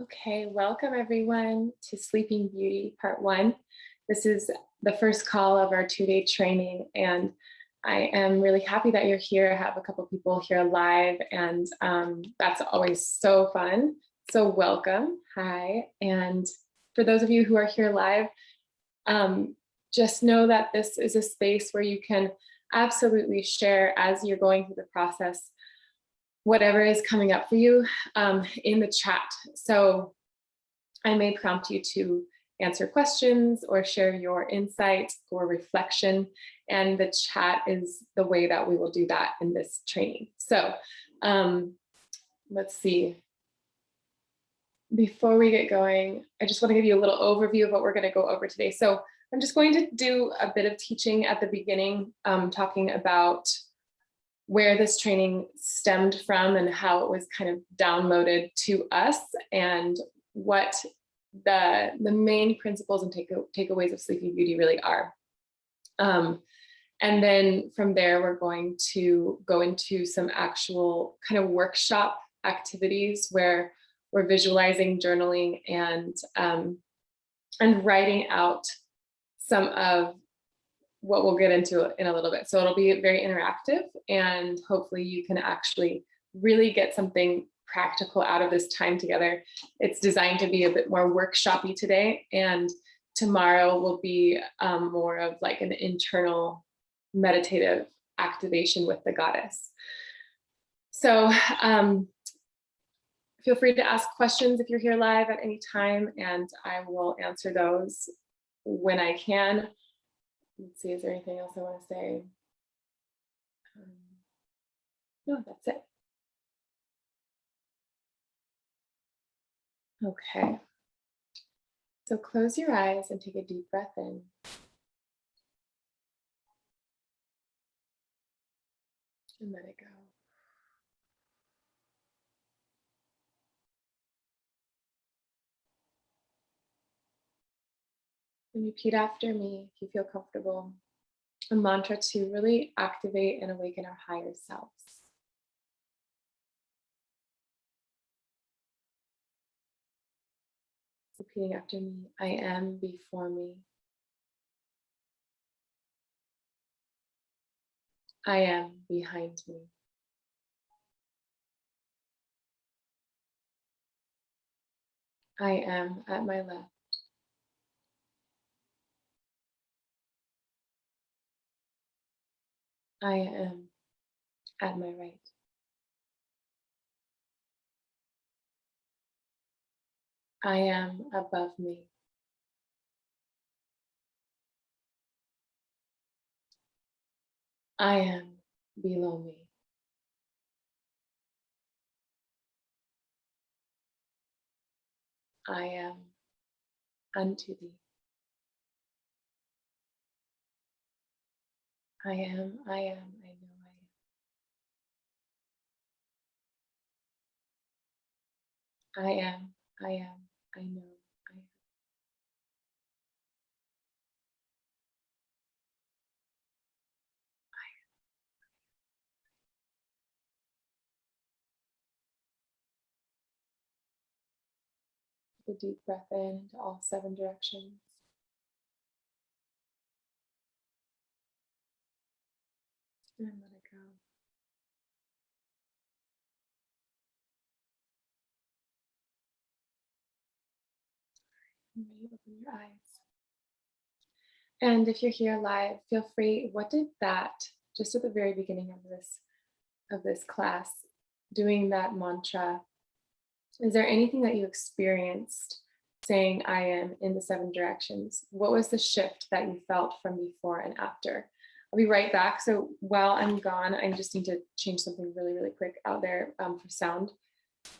Okay, welcome everyone to Sleeping Beauty Part 1. This is the first call of our 2-day training, and I am really happy that you're here. I have a couple people here live, and that's always so fun. So, welcome. Hi. And for those of you who are here live, um, just know that this is a space where you can absolutely share as you're going through the process whatever is coming up for you in the chat. So I may prompt you to answer questions or share your insight or reflection, and the chat is the way that we will do that in this training. So um, let's see. Before we get going, I just want to give you a little overview of what we're going to go over today. So I'm just going to do a bit of teaching at the beginning, talking about where this training stemmed from and how it was kind of downloaded to us and what the main principles and takeaways of Sleeping Beauty really are. And then from there, we're going to go into some actual kind of workshop activities where we're visualizing, journaling, and writing out some of what we'll get into in a little bit. So it'll be very interactive, and hopefully you can actually really get something practical out of this time together. It's designed to be a bit more workshoppy today, and tomorrow will be more of like an internal meditative activation with the goddess. So feel free to ask questions if you're here live at any time, and I will answer those when I can. Let's see, is there anything else I want to say? Um, no, that's it. Okay. So close your eyes and take a deep breath in. And let it go. And repeat after me if you feel comfortable. A mantra to really activate and awaken our higher selves. Repeating after me, I am before me. I am behind me. I am at my left. I am at my right. I am above me. I am below me. I am unto thee. I am, I am, I know I am. I am, I know I am. Take a deep breath in into all 7 directions. And let it go. And may you open your eyes. And if you're here live, feel free. What did that, just at the very beginning of this class, doing that mantra, is there anything that you experienced saying I am in the 7 directions? What was the shift that you felt from before and after? I'll be right back. So while I'm gone, I just need to change something really, really quick out there for sound.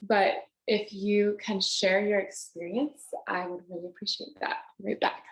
But if you can share your experience, I would really appreciate that. Right back.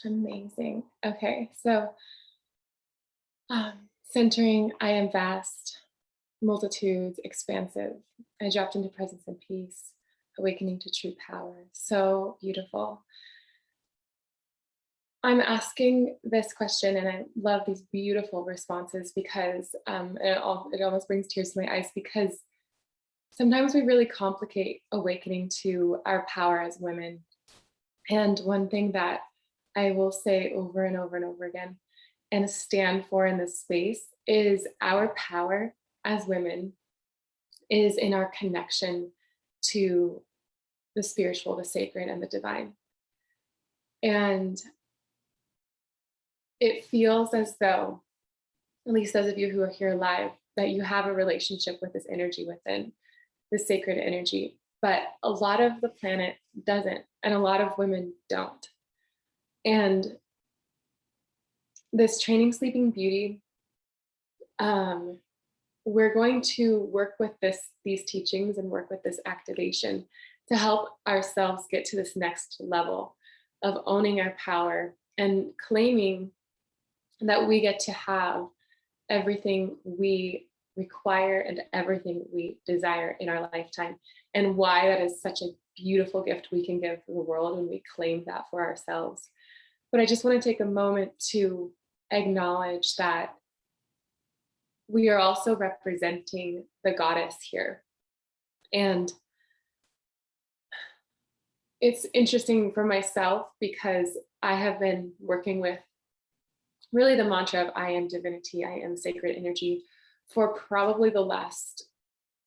Amazing. Okay, so centering, I am vast, multitudes, expansive. I dropped into presence and peace, awakening to true power. So beautiful. I'm asking this question, and I love these beautiful responses because it almost brings tears to my eyes because sometimes we really complicate awakening to our power as women. And one thing that I will say over and over and over again and stand for in this space is our power as women is in our connection to the spiritual, the sacred, and the divine. And it feels as though, at least those of you who are here live, that you have a relationship with this energy within, this sacred energy. But a lot of the planet doesn't, and a lot of women don't. And this training Sleeping Beauty, we're going to work with these teachings and work with this activation to help ourselves get to this next level of owning our power and claiming that we get to have everything we require and everything we desire in our lifetime, and why that is such a beautiful gift we can give to the world when we claim that for ourselves. But I just want to take a moment to acknowledge that we are also representing the goddess here. And it's interesting for myself because I have been working with really the mantra of I am divinity, I am sacred energy for probably the last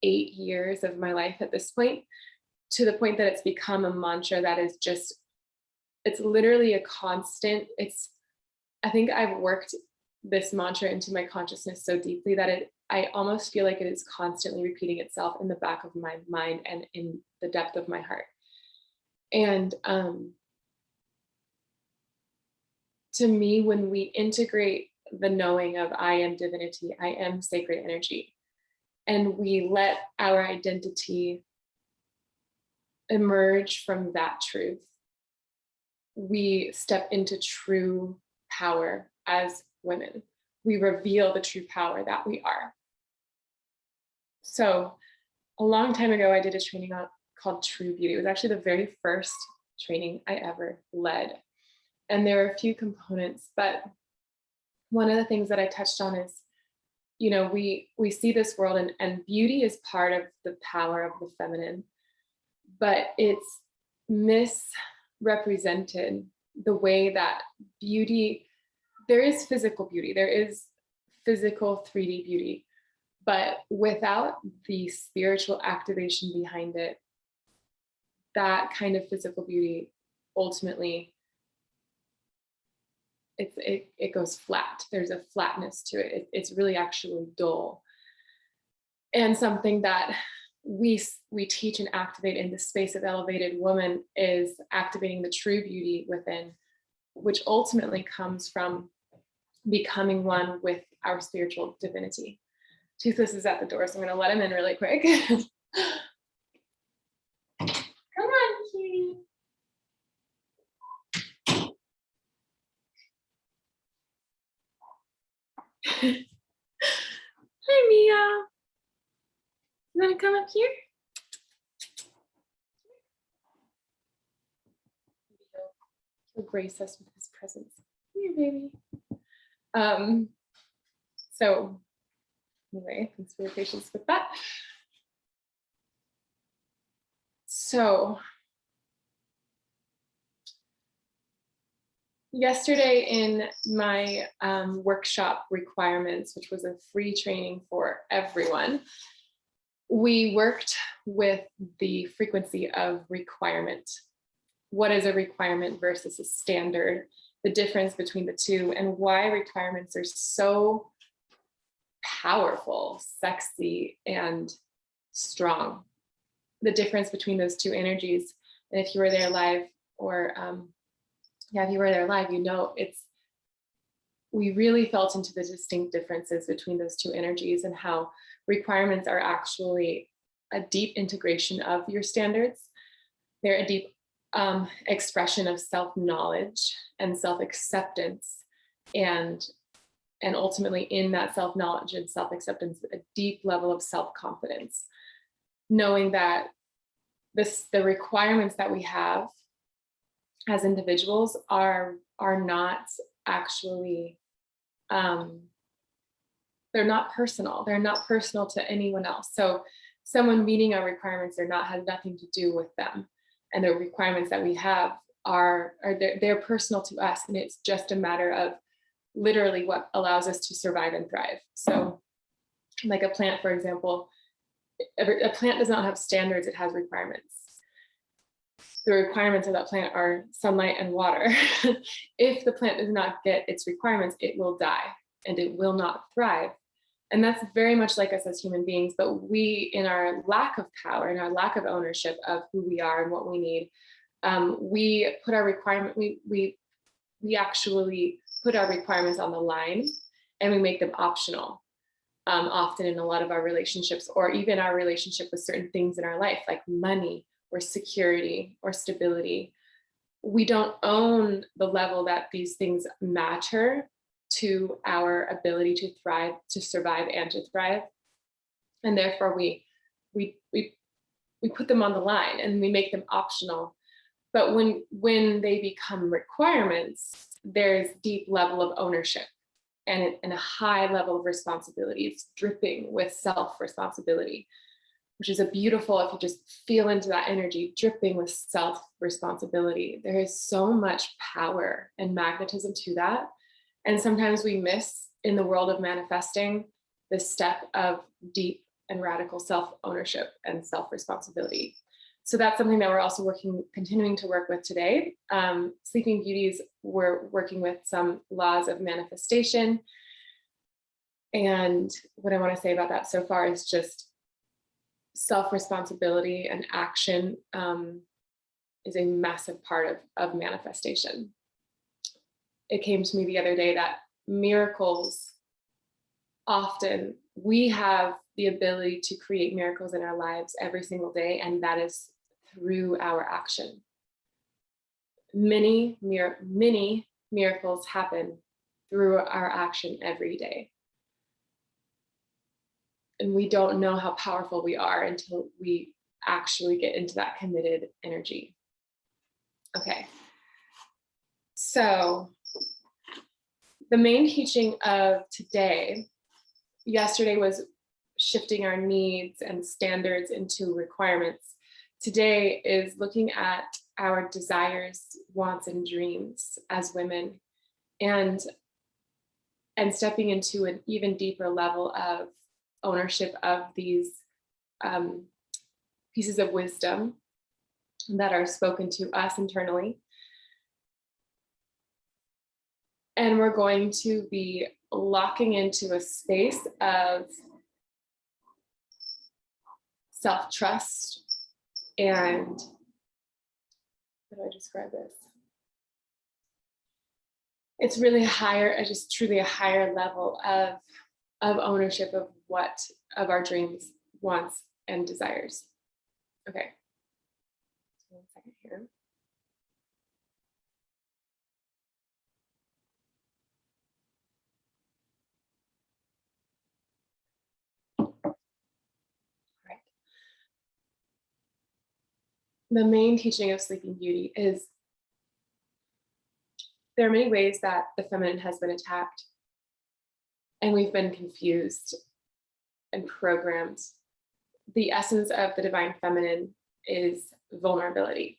8 years of my life at this point, to the point that it's become a mantra that is just, it's literally a constant. I think I've worked this mantra into my consciousness so deeply that I almost feel like it is constantly repeating itself in the back of my mind and in the depth of my heart. And to me, when we integrate the knowing of I am divinity, I am sacred energy, and we let our identity emerge from that truth, we step into true power as women. We reveal the true power that we are. So a long time ago, I did a training called True Beauty. It was actually the very first training I ever led. And there are a few components, but one of the things that I touched on is, you know, we see this world and beauty is part of the power of the feminine, but it's misrepresented the way that beauty, there is physical beauty, there is physical 3D beauty, but without the spiritual activation behind it, that kind of physical beauty ultimately it goes flat. There's a flatness to it. It's really actually dull. And something that we teach and activate in the space of Elevated Woman is activating the true beauty within, which ultimately comes from becoming one with our spiritual divinity. Toothless is at the door, so I'm going to let him in really quick. Come on, cutie. Hi, Mia. You want to come up here? He'll grace us with his presence. Come here, baby. So anyway, thanks for your patience with that. So yesterday in my workshop requirements, which was a free training for everyone, we worked with the frequency of requirement. What is a requirement versus a standard? The difference between the two, and why requirements are so powerful, sexy, and strong. The difference between those two energies. And if you were there live, or if you were there live, you know, we really felt into the distinct differences between those two energies and how requirements are actually a deep integration of your standards. They're a deep expression of self-knowledge and self-acceptance, and ultimately in that self-knowledge and self-acceptance, a deep level of self-confidence, knowing that the requirements that we have as individuals are not actually, they're not personal. They're not personal to anyone else. So someone meeting our requirements has nothing to do with them. And the requirements that we have they're personal to us. And it's just a matter of literally what allows us to survive and thrive. So like a plant, for example, a plant does not have standards, it has requirements. The requirements of that plant are sunlight and water. If the plant does not get its requirements, it will die and it will not thrive. And that's very much like us as human beings, but we, in our lack of power and our lack of ownership of who we are and what we need, we put our requirement, we actually put our requirements on the line and we make them optional. Often in a lot of our relationships, or even our relationship with certain things in our life, like money or security or stability, we don't own the level that these things matter to our ability to thrive, to survive and to thrive. And therefore we put them on the line and we make them optional. But when they become requirements, there's deep level of ownership and a high level of responsibility. It's dripping with self-responsibility, which is a beautiful, if you just feel into that energy, dripping with self-responsibility. There is so much power and magnetism to that. And sometimes we miss, in the world of manifesting, this step of deep and radical self-ownership and self-responsibility. So that's something that we're also continuing to work with today. Sleeping Beauties, we're working with some laws of manifestation. And what I want to say about that so far is just self-responsibility and action is a massive part of manifestation. It came to me the other day that miracles, often we have the ability to create miracles in our lives every single day, and that is through our action. Many miracles happen through our action every day. And we don't know how powerful we are until we actually get into that committed energy. Okay. So the main teaching of today, yesterday was shifting our needs and standards into requirements. Today is looking at our desires, wants, and dreams as women, and stepping into an even deeper level of ownership of these pieces of wisdom that are spoken to us internally. And we're going to be locking into a space of self-trust and, how do I describe this? It's really higher, just truly a higher level of ownership of our dreams, wants, and desires. Okay. 1 second here. The main teaching of Sleeping Beauty is there are many ways that the feminine has been attacked, and we've been confused and programmed. The essence of the divine feminine is vulnerability.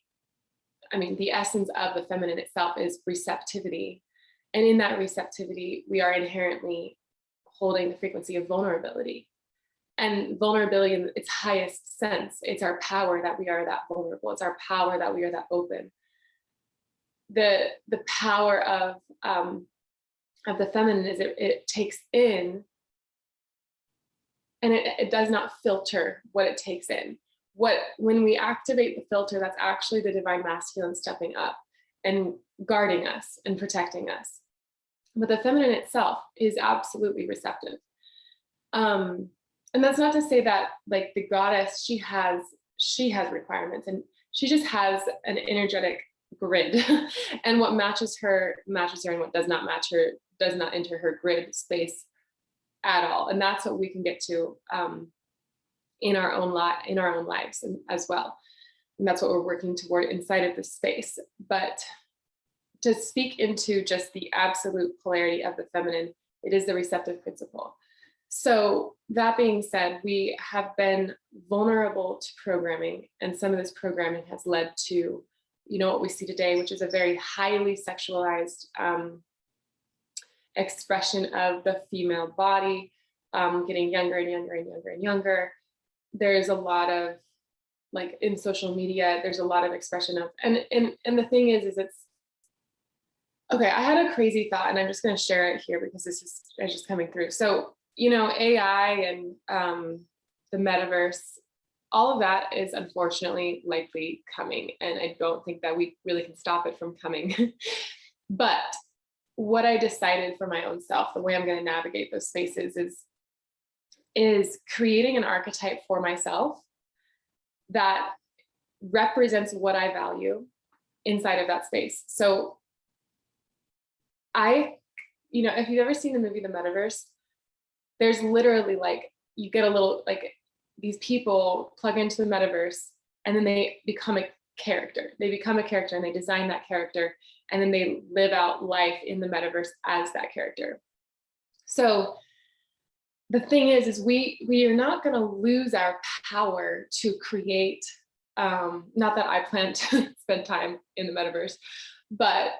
I mean, the essence of the feminine itself is receptivity. And in that receptivity, we are inherently holding the frequency of vulnerability. And vulnerability in its highest sense, it's our power that we are that vulnerable. It's our power that we are that open. The power of the feminine is it takes in, and it does not filter what it takes in. When we activate the filter, that's actually the divine masculine stepping up and guarding us and protecting us. But the feminine itself is absolutely receptive. And that's not to say that, like, the goddess, she has requirements and she just has an energetic grid and what matches her and what does not match her does not enter her grid space at all. And that's what we can get to in our own lives as well. And that's what we're working toward inside of this space. But to speak into just the absolute polarity of the feminine, it is the receptive principle. So that being said, we have been vulnerable to programming, and some of this programming has led to, what we see today, which is a very highly sexualized expression of the female body, getting younger and younger and younger and younger. There's a lot of, like in social media, there's a lot of expression of, and the thing is it's, okay, I had a crazy thought and I'm just going to share it here because this is just coming through. So, AI and the metaverse, all of that is unfortunately likely coming. And I don't think that we really can stop it from coming. But what I decided for my own self, the way I'm going to navigate those spaces is creating an archetype for myself that represents what I value inside of that space. So if you've ever seen the movie The Metaverse, there's literally like, you get a little, like these people plug into the metaverse and then they become a character. They become a character and they design that character and then they live out life in the metaverse as that character. So the thing is we are not going to lose our power to create, not that I plan to spend time in the metaverse, but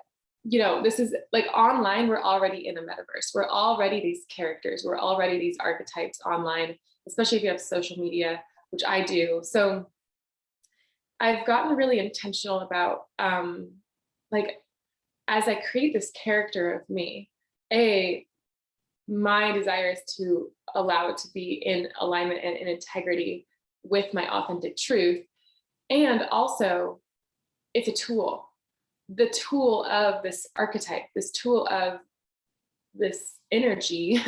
this is like online, we're already in a metaverse. We're already these characters. We're already these archetypes online, especially if you have social media, which I do. So I've gotten really intentional about, as I create this character of me, my desire is to allow it to be in alignment and in integrity with my authentic truth. And also, it's a tool. The tool of this archetype, this tool of this energy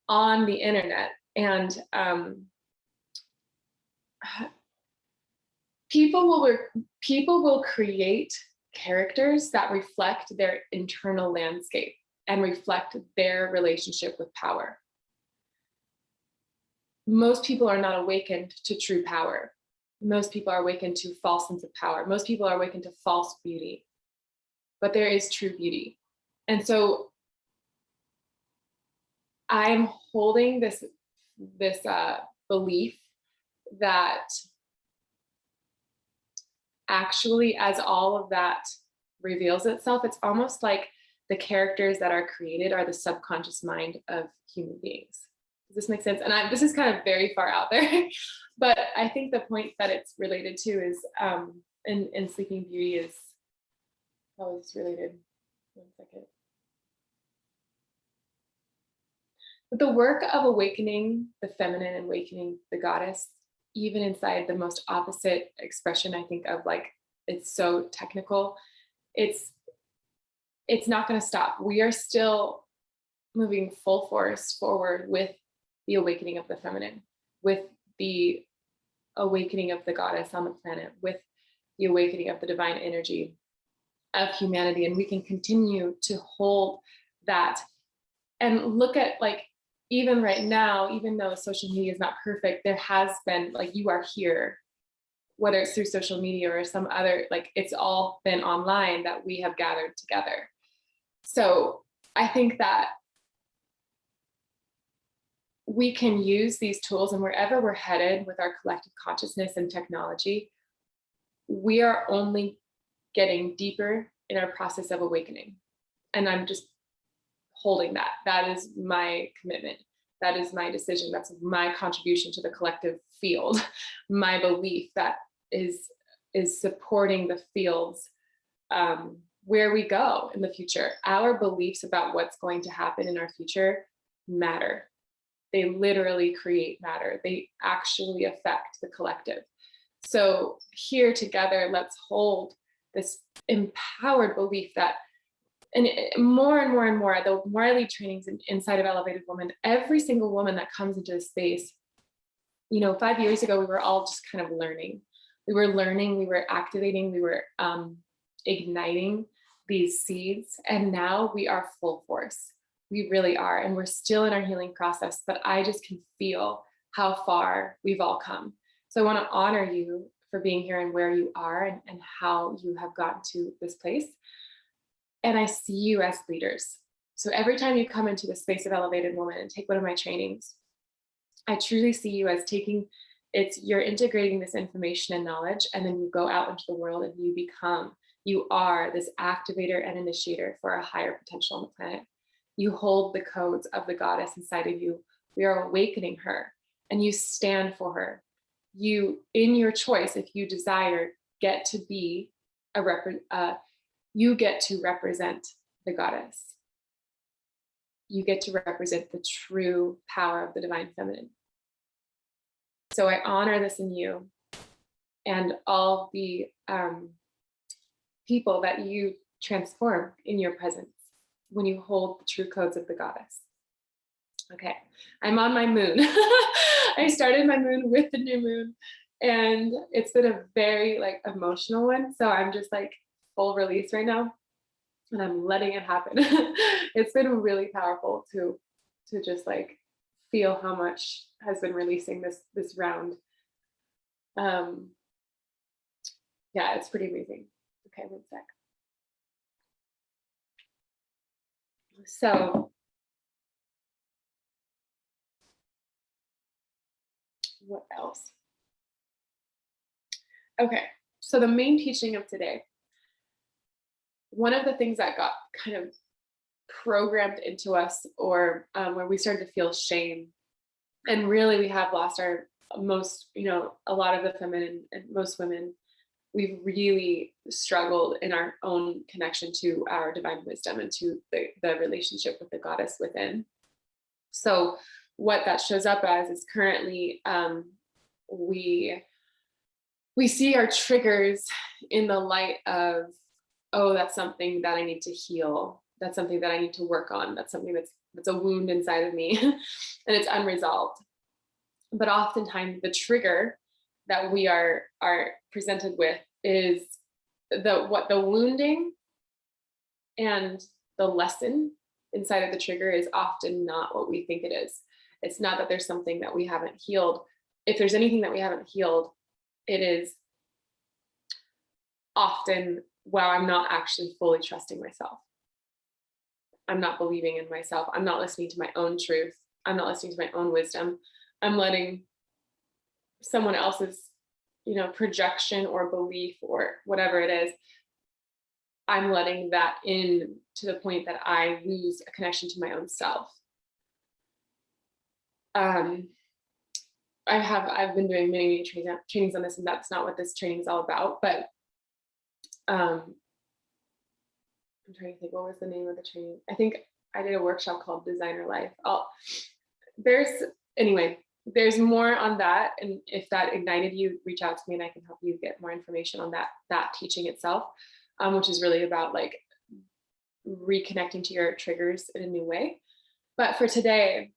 on the internet. And people will create characters that reflect their internal landscape and reflect their relationship with power. Most people are not awakened to true power. Most people are awakened to false sense of power. Most people are awakened to false beauty. But there is true beauty. And so I'm holding this belief that actually, as all of that reveals itself, it's almost like the characters that are created are the subconscious mind of human beings. Does this make sense? And this is kind of very far out there, but I think the point that it's related to is in Sleeping Beauty is, how is related? 1 second. But the work of awakening the feminine and awakening the goddess, even inside the most opposite expression, I think of, like, it's so technical, it's not going to stop. We are still moving full force forward with the awakening of the feminine, with the awakening of the goddess on the planet, with the awakening of the divine energy of humanity. And we can continue to hold that and look at, like, even right now, even though social media is not perfect, there has been, like, you are here, whether it's through social media or some other, like, it's all been online that we have gathered together. So I think that we can use these tools, and wherever we're headed with our collective consciousness and technology, we are only getting deeper in our process of awakening. And I'm just holding that. That is my commitment. That is my decision. That's my contribution to the collective field. My belief that is supporting the fields where we go in the future. Our beliefs about what's going to happen in our future matter. They literally create matter. They actually affect the collective. So here together, let's hold this empowered belief that, and more and more and more, the more I lead trainings inside of Elevated Woman, every single woman that comes into this space, 5 years ago, we were all just kind of learning. We were learning, we were activating, we were igniting these seeds, and now we are full force. We really are, and we're still in our healing process, but I just can feel how far we've all come. So I want to honor you for being here and where you are, and how you have gotten to this place. And I see you as leaders. So every time you come into the space of Elevated Woman and take one of my trainings, I truly see you as you're integrating this information and knowledge, and then you go out into the world and you are this activator and initiator for a higher potential on the planet. You hold the codes of the goddess inside of you. We are awakening her, and you stand for her. You, in your choice, if you desire, get to be you get to represent the goddess. You get to represent the true power of the divine feminine. So I honor this in you and all the people that you transform in your presence when you hold the true codes of the goddess. Okay, I'm on my moon. I started my moon with the new moon, and it's been a very emotional one. So I'm just full release right now, and I'm letting it happen. It's been really powerful to just feel how much has been releasing this round. Yeah, it's pretty amazing. Okay, one sec. So what else? Okay, so the main teaching of today, one of the things that got kind of programmed into us, or where we started to feel shame, and really we have lost our most, a lot of the feminine, and most women, we've really struggled in our own connection to our divine wisdom and to the relationship with the goddess within. So what that shows up as is currently we see our triggers in the light of, oh, that's something that I need to heal. That's something that I need to work on. That's something that's a wound inside of me and it's unresolved. But oftentimes the trigger that we are presented with is the wounding, and the lesson inside of the trigger is often not what we think it is. It's not that there's something that we haven't healed. If there's anything that we haven't healed, it is often, wow, I'm not actually fully trusting myself. I'm not believing in myself. I'm not listening to my own truth. I'm not listening to my own wisdom. I'm letting someone else's, projection or belief or whatever it is, I'm letting that in to the point that I lose a connection to my own self. I've been doing many trainings on this, and that's not what this training is all about. But I'm trying to think, what was the name of the training? I think I did a workshop called Designer Life. There's more on that, and if that ignited you, reach out to me and I can help you get more information on that teaching itself, which is really about reconnecting to your triggers in a new way. But for today,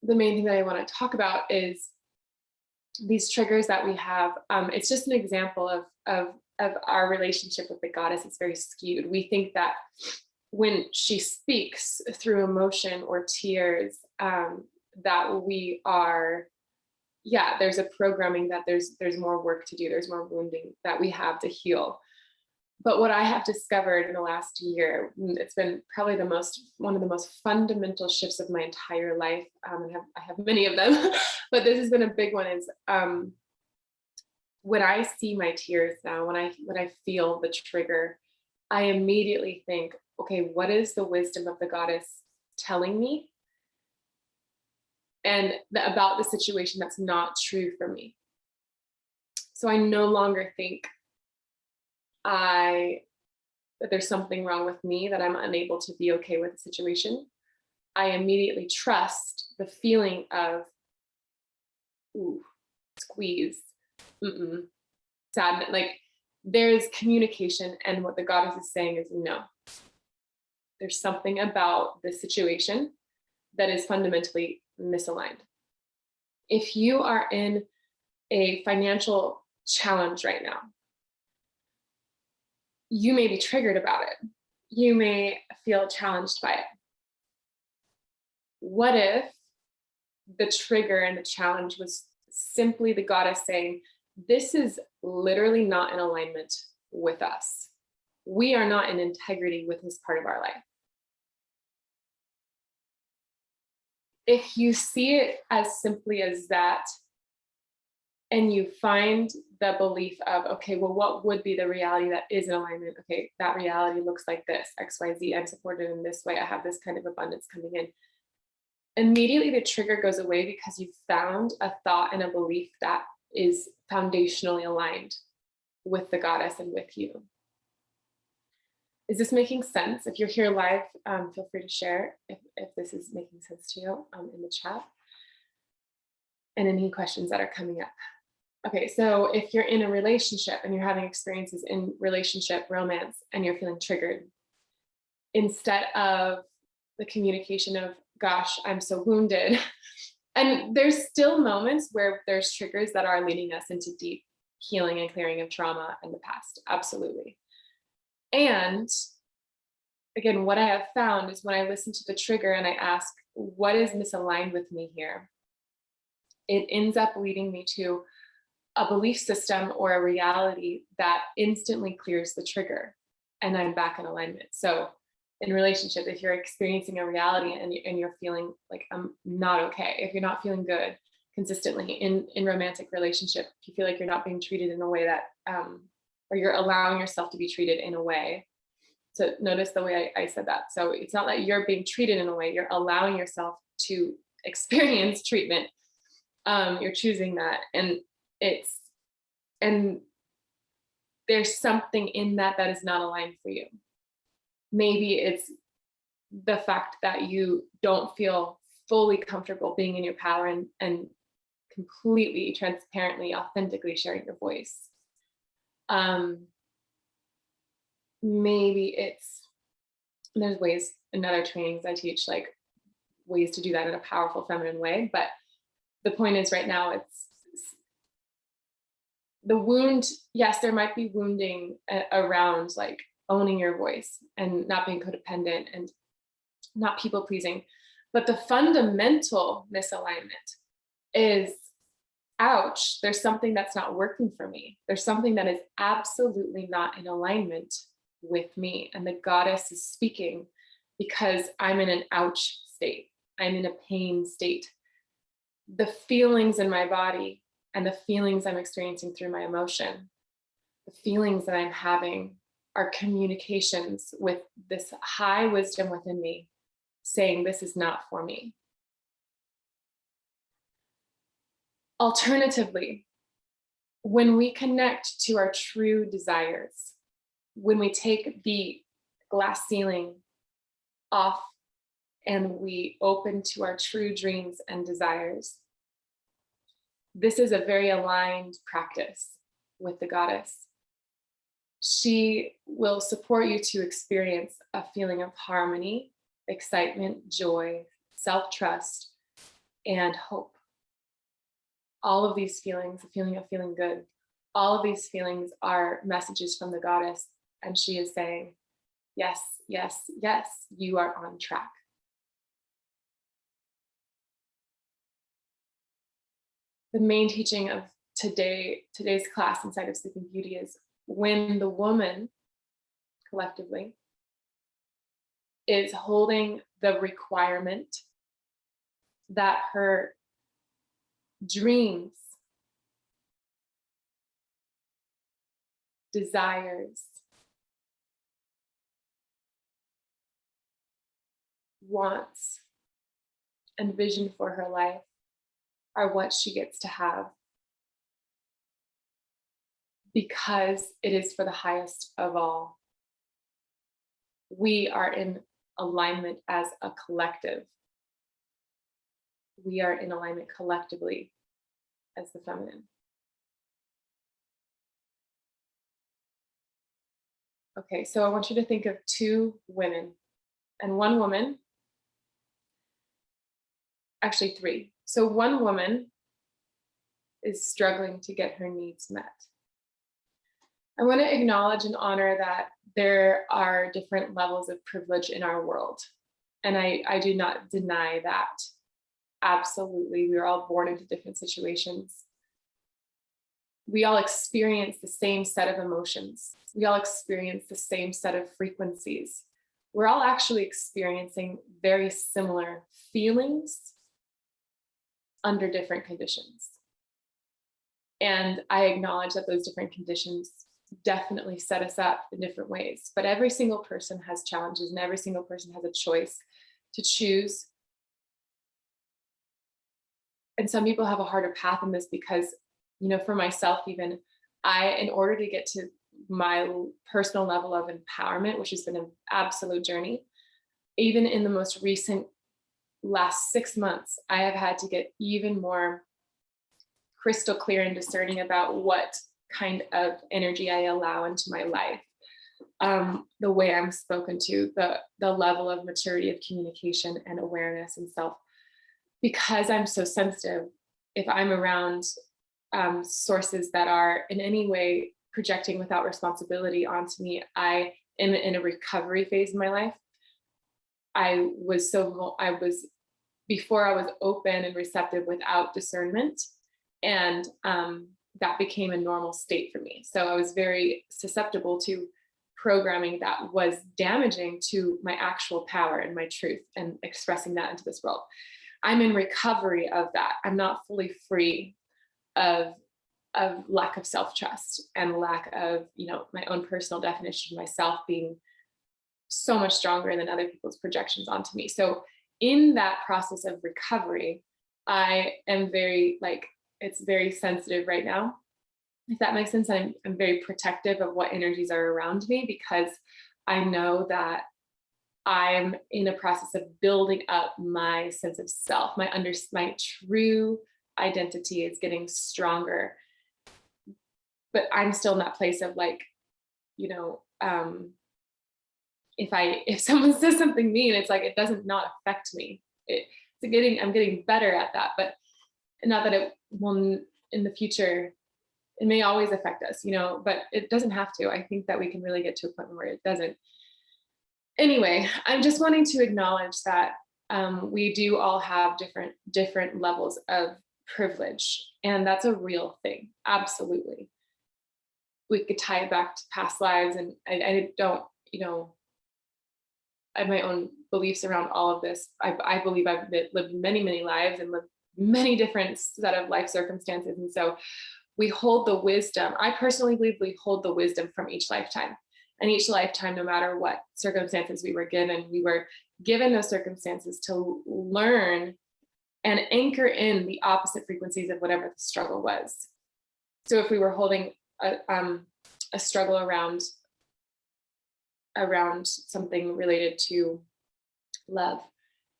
the main thing that I want to talk about is these triggers that we have. It's just an example of our relationship with the goddess. It's very skewed. We think that when she speaks through emotion or tears, that we are, there's a programming that there's more work to do. There's more wounding that we have to heal. But what I have discovered in the last year, it's been probably one of the most fundamental shifts of my entire life. I have many of them, but this has been a big one, is when I see my tears now, when I feel the trigger, I immediately think, okay, what is the wisdom of the goddess telling me? And about the situation that's not true for me. So I no longer think that there's something wrong with me, that I'm unable to be okay with the situation. I immediately trust the feeling of, squeeze, sadness. There's communication, and what the goddess is saying is, no, there's something about this situation that is fundamentally misaligned. If you are in a financial challenge right now. You may be triggered about it. You may feel challenged by it. What if the trigger and the challenge was simply the goddess saying, this is literally not in alignment with us. We are not in integrity with this part of our life. If you see it as simply as that, and you find the belief of, okay, well, what would be the reality that is in alignment? Okay, that reality looks like this, X, Y, Z. I'm supported in this way. I have this kind of abundance coming in. Immediately the trigger goes away because you found a thought and a belief that is foundationally aligned with the goddess and with you. Is this making sense? If you're here live, feel free to share if this is making sense to you in the chat. And any questions that are coming up. Okay, so if you're in a relationship and you're having experiences in relationship, romance, and you're feeling triggered, instead of the communication of, gosh, I'm so wounded. And there's still moments where there's triggers that are leading us into deep healing and clearing of trauma in the past. Absolutely. And again, what I have found is when I listen to the trigger and I ask, what is misaligned with me here? It ends up leading me to a belief system or a reality that instantly clears the trigger and I'm back in alignment. So in relationship, if you're experiencing a reality and you're feeling like I'm not okay, if you're not feeling good consistently in romantic relationship, if you feel like you're not being treated in a way that, or you're allowing yourself to be treated in a way. So notice the way I said that. So it's not that you're being treated in a way, you're allowing yourself to experience treatment. You're choosing that. And there's something in that that is not aligned for you. Maybe it's the fact that you don't feel fully comfortable being in your power and completely transparently, authentically sharing your voice. Maybe there's ways in other trainings I teach, like ways to do that in a powerful feminine way. But the point is right now it's the wound. Yes, there might be wounding around like owning your voice and not being codependent and not people pleasing. But the fundamental misalignment is, ouch, there's something that's not working for me. There's something that is absolutely not in alignment with me. And the goddess is speaking because I'm in an ouch state. I'm in a pain state. The feelings in my body and the feelings I'm experiencing through my emotion, the feelings that I'm having are communications with this high wisdom within me saying this is not for me. Alternatively, when we connect to our true desires, when we take the glass ceiling off and we open to our true dreams and desires, this is a very aligned practice with the goddess. She will support you to experience a feeling of harmony, excitement, joy, self-trust, and hope. All of these feelings, the feeling of feeling good, all of these feelings are messages from the goddess. And she is saying, yes, yes, yes, you are on track. The main teaching of today's class inside of Sleeping Beauty is when the woman collectively is holding the requirement that her dreams, desires, wants, and vision for her life are what she gets to have because it is for the highest of all. We are in alignment as a collective. We are in alignment collectively as the feminine. Okay, so I want you to think of two women and one woman, actually three. So one woman is struggling to get her needs met. I want to acknowledge and honor that there are different levels of privilege in our world. And I do not deny that. Absolutely. We are all born into different situations. We all experience the same set of emotions. We all experience the same set of frequencies. We're all actually experiencing very similar feelings under different conditions. And I acknowledge that those different conditions definitely set us up in different ways. But every single person has challenges, and every single person has a choice to choose. And some people have a harder path in this because, for myself, even in order to get to my personal level of empowerment, which has been an absolute journey, even in the most recent last 6 months, I have had to get even more crystal clear and discerning about what kind of energy I allow into my life. The way I'm spoken to, the level of maturity of communication and awareness and self. Because I'm so sensitive, if I'm around sources that are in any way projecting without responsibility onto me, I am in a recovery phase in my life. Before I was open and receptive without discernment, and that became a normal state for me. So I was very susceptible to programming that was damaging to my actual power and my truth and expressing that into this world. I'm in recovery of that. I'm not fully free of lack of self-trust and lack of, my own personal definition of myself being so much stronger than other people's projections onto me. So in that process of recovery, I am it's very sensitive right now. If that makes sense, I'm very protective of what energies are around me because I know that I'm in a process of building up my sense of self. My true identity is getting stronger, but I'm still in that place of if someone says something mean, it's like it doesn't not affect me. I'm getting better at that, but not that it will in the future. It may always affect us, but it doesn't have to. I think that we can really get to a point where it doesn't. Anyway, I'm just wanting to acknowledge that we do all have different levels of privilege, and that's a real thing. Absolutely, we could tie it back to past lives, and I don't, I have my own beliefs around all of this. I believe I've lived many lives and lived many different set of life circumstances, and so we hold the wisdom. I personally believe we hold the wisdom from each lifetime. And each lifetime, no matter what circumstances we were given those circumstances to learn and anchor in the opposite frequencies of whatever the struggle was. So if we were holding a struggle around something related to love,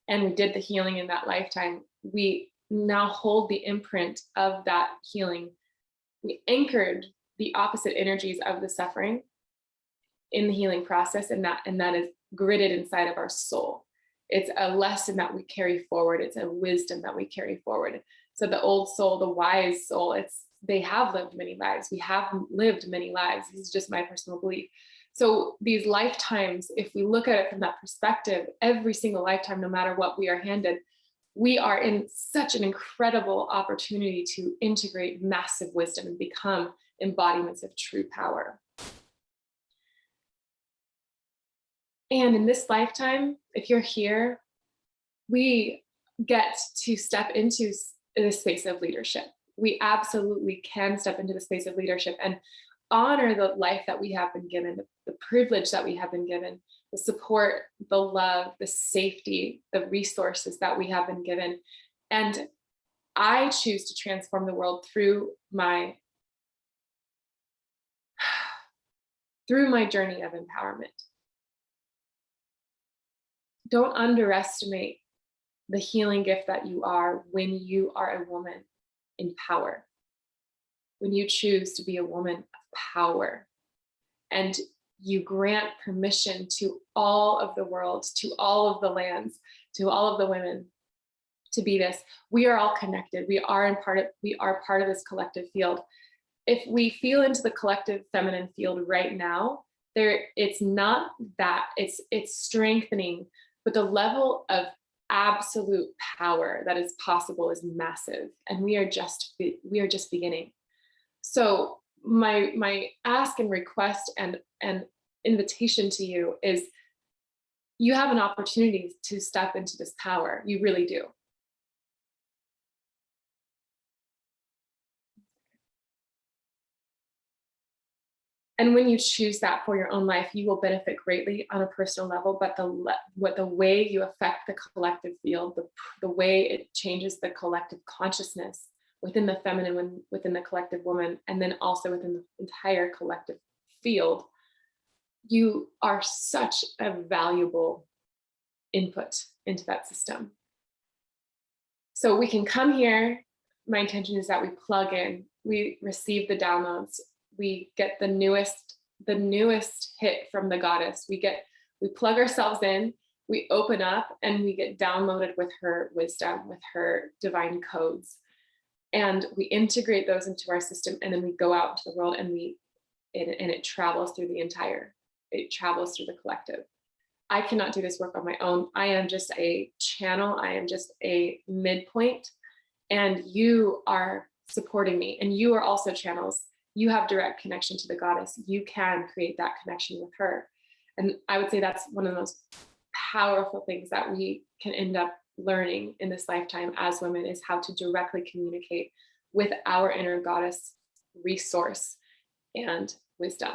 and we did the healing in that lifetime, we now hold the imprint of that healing. We anchored the opposite energies of the suffering in the healing process, and that is gridded inside of our soul. It's a lesson that we carry forward. It's a wisdom that we carry forward. So the old soul, the wise soul, they have lived many lives. We have lived many lives. This is just my personal belief. So these lifetimes, if we look at it from that perspective, every single lifetime, no matter what we are handed, we are in such an incredible opportunity to integrate massive wisdom and become embodiments of true power. And in this lifetime, if you're here, we get to step into the space of leadership. We absolutely can step into the space of leadership and honor the life that we have been given, the privilege that we have been given, the support, the love, the safety, the resources that we have been given. And I choose to transform the world through my journey of empowerment. Don't underestimate the healing gift that you are when you are a woman in power, when you choose to be a woman of power, and you grant permission to all of the world, to all of the lands, to all of the women to be this. We are all connected. We are part of this collective field. if we feel into the collective feminine field right now, it's not that, it's strengthening, but the level of absolute power that is possible is massive, and we are just beginning. So my ask and request and invitation to you is, you have an opportunity to step into this power. You really do. And when you choose that for your own life, you will benefit greatly on a personal level, but the way you affect the collective field, the way it changes the collective consciousness within the feminine, within the collective woman, and then also within the entire collective field, you are such a valuable input into that system. So we can come here. My intention is that we plug in, we receive the downloads, we get the newest hit from the goddess. We plug ourselves in, we open up, and we get downloaded with her wisdom, with her divine codes. And we integrate those into our system, and then we go out into the world, and it travels through it travels through the collective. I cannot do this work on my own. I am just a channel. I am just a midpoint, and you are supporting me, and you are also channels. You have direct connection to the goddess. You can create that connection with her. And I would say that's one of the most powerful things that we can end up learning in this lifetime as women, is how to directly communicate with our inner goddess resource and wisdom.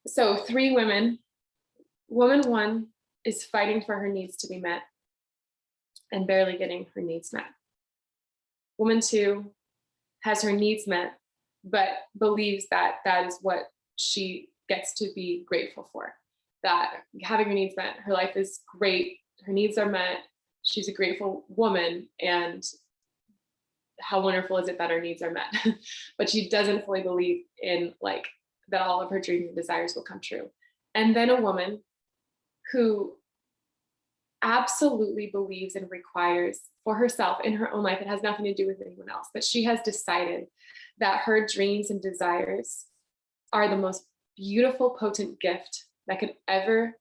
So 3 women. Woman 1 is fighting for her needs to be met and barely getting her needs met. Woman 2 has her needs met, but believes that that is what she gets to be grateful for. That having her needs met, her life is great, her needs are met, she's a grateful woman, and how wonderful is it that her needs are met? But she doesn't fully believe in that all of her dreams and desires will come true. And then a woman who absolutely believes and requires for herself in her own life, it has nothing to do with anyone else, but she has decided that her dreams and desires are the most beautiful, potent gift that could ever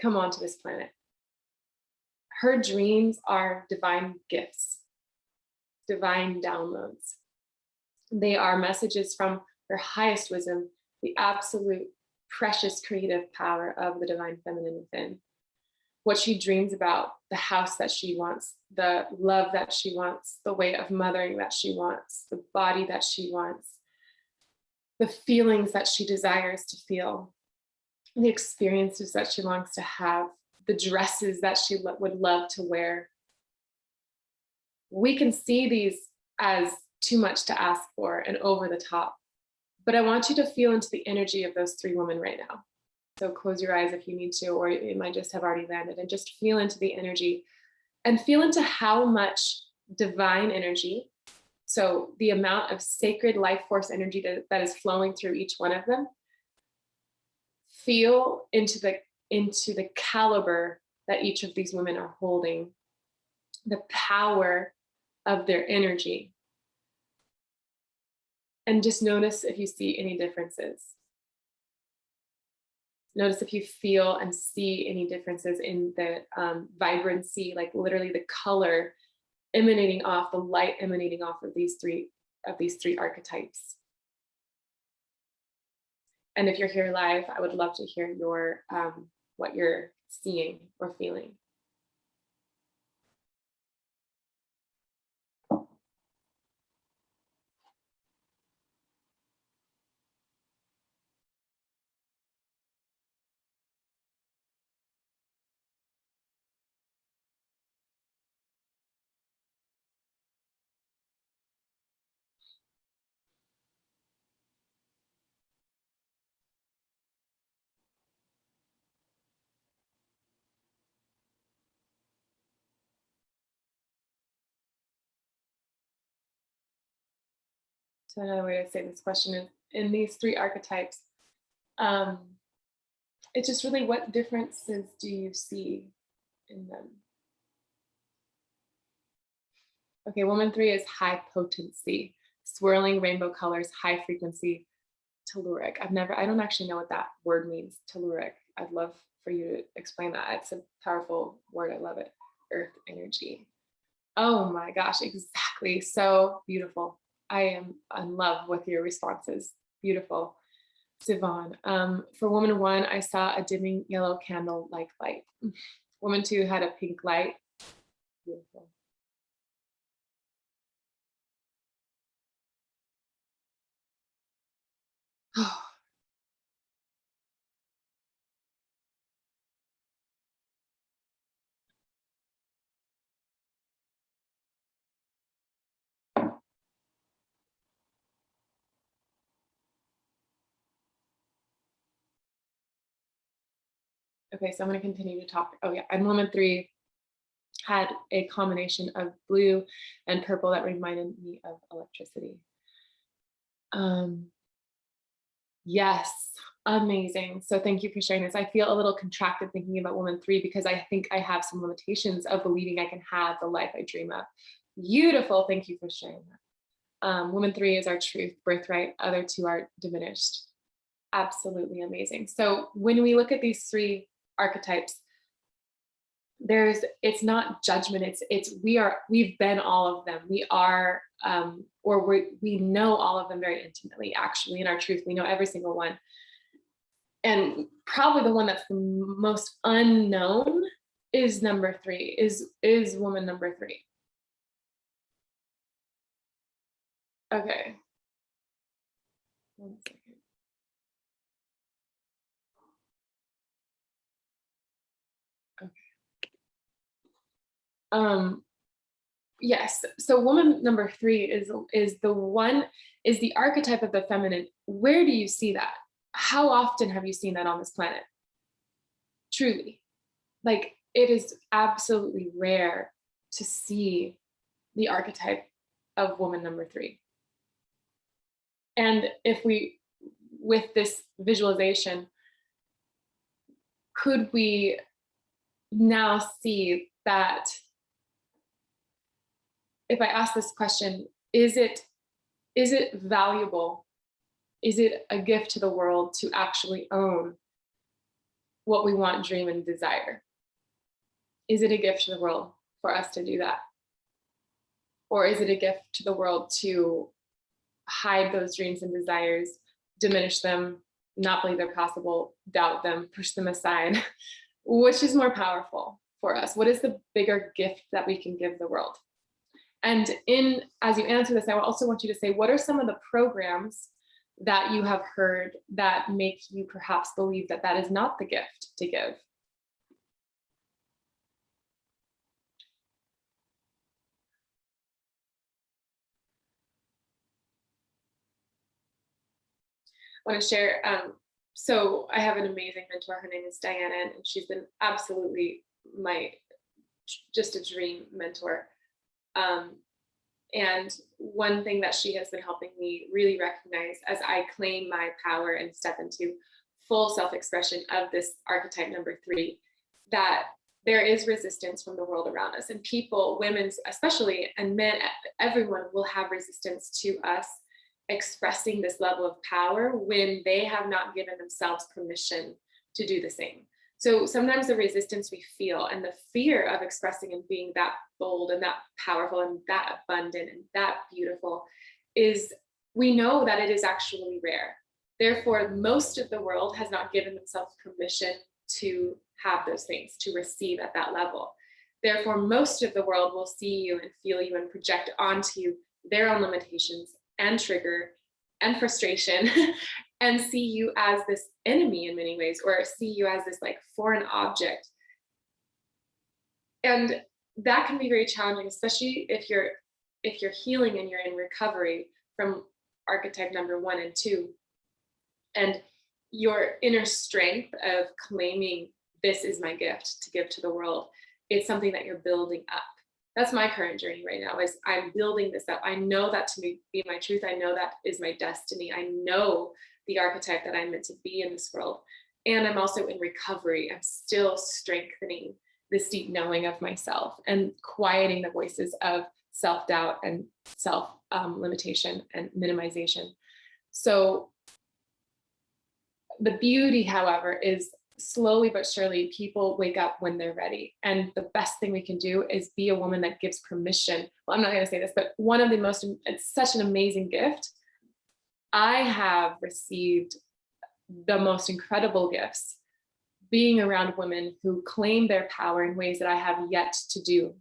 come onto this planet. Her dreams are divine gifts, divine downloads. They are messages from her highest wisdom, the absolute precious creative power of the divine feminine within. What she dreams about, the house that she wants, the love that she wants, the way of mothering that she wants, the body that she wants, the feelings that she desires to feel, the experiences that she longs to have, the dresses that she would love to wear. We can see these as too much to ask for and over the top, but I want you to feel into the energy of those 3 women right now. So close your eyes if you need to, or it might just have already landed, and just feel into the energy and feel into how much divine energy, so the amount of sacred life force energy that is flowing through each one of them. Feel into the caliber that each of these women are holding, the power of their energy. And just notice if you see any differences. Notice if you feel and see any differences in the vibrancy, like literally the color emanating off, the light emanating off of these three archetypes. And if you're here live, I would love to hear your what you're seeing or feeling. So another way to say this question is, in these 3 archetypes, it's just really, what differences do you see in them? Okay, woman 3 is high potency, swirling rainbow colors, high frequency, telluric. I don't actually know what that word means, telluric. I'd love for you to explain that. It's a powerful word. I love it. Earth energy. Oh my gosh, exactly. So beautiful. I am in love with your responses. Beautiful. Sivan. For woman 1, I saw a dimming yellow candle like light. Woman 2 had a pink light. Beautiful. Okay, so I'm going to continue to talk. Oh, yeah. And woman 3 had a combination of blue and purple that reminded me of electricity. Um, yes, amazing. So thank you for sharing this. I feel a little contracted thinking about woman 3 because I think I have some limitations of believing I can have the life I dream of. Beautiful. Thank you for sharing that. Woman 3 is our truth, birthright. Other 2 are diminished. Absolutely amazing. So when we look at these 3 archetypes, it's not judgment, we've been all of them. We are or we know all of them very intimately. Actually, in our truth, we know every single one. And probably the one that's the most unknown is number 3, is woman number 3. Okay, 1 second. Okay. um yes, so woman number 3 is the archetype of the feminine. Where do you see that? How often have you seen that on this planet? Truly, like, it is absolutely rare to see the archetype of woman number 3. And if we, with this visualization, could we now see that, if I ask this question, is it valuable? Is it a gift to the world to actually own what we want, dream, and desire? Is it a gift to the world for us to do that? Or is it a gift to the world to hide those dreams and desires, diminish them, not believe they're possible, doubt them, push them aside? Which is more powerful for us? What is the bigger gift that we can give the world? And as you answer this, I also want you to say, what are some of the programs that you have heard that make you perhaps believe that that is not the gift to give? I want to share. So I have an amazing mentor. Her name is Diana, and she's been absolutely just a dream mentor. Um, and one thing that she has been helping me really recognize as I claim my power and step into full self-expression of this archetype number 3, that there is resistance from the world around us, and people, women especially, and men, everyone will have resistance to us expressing this level of power when they have not given themselves permission to do the same. So sometimes the resistance we feel and the fear of expressing and being that bold and that powerful and that abundant and that beautiful is, we know that it is actually rare. Therefore, most of the world has not given themselves permission to have those things, to receive at that level. Therefore, most of the world will see you and feel you and project onto you their own limitations and trigger and frustration and see you as this enemy in many ways, or see you as this like foreign object. And that can be very challenging, especially if you're healing and you're in recovery from archetype number 1 and 2, and your inner strength of claiming this is my gift to give to the world. It's something that you're building up. That's my current journey right now, is I'm building this up. I know that to be my truth. I know that is my destiny. I know the archetype that I'm meant to be in this world. And I'm also in recovery. I'm still strengthening this deep knowing of myself and quieting the voices of self-doubt and self limitation and minimization. So the beauty, however, is slowly but surely people wake up when they're ready. And the best thing we can do is be a woman that gives permission. Well, I'm not going to say this, but one of the most, it's such an amazing gift. I have received the most incredible gifts being around women who claim their power in ways that I have yet to do.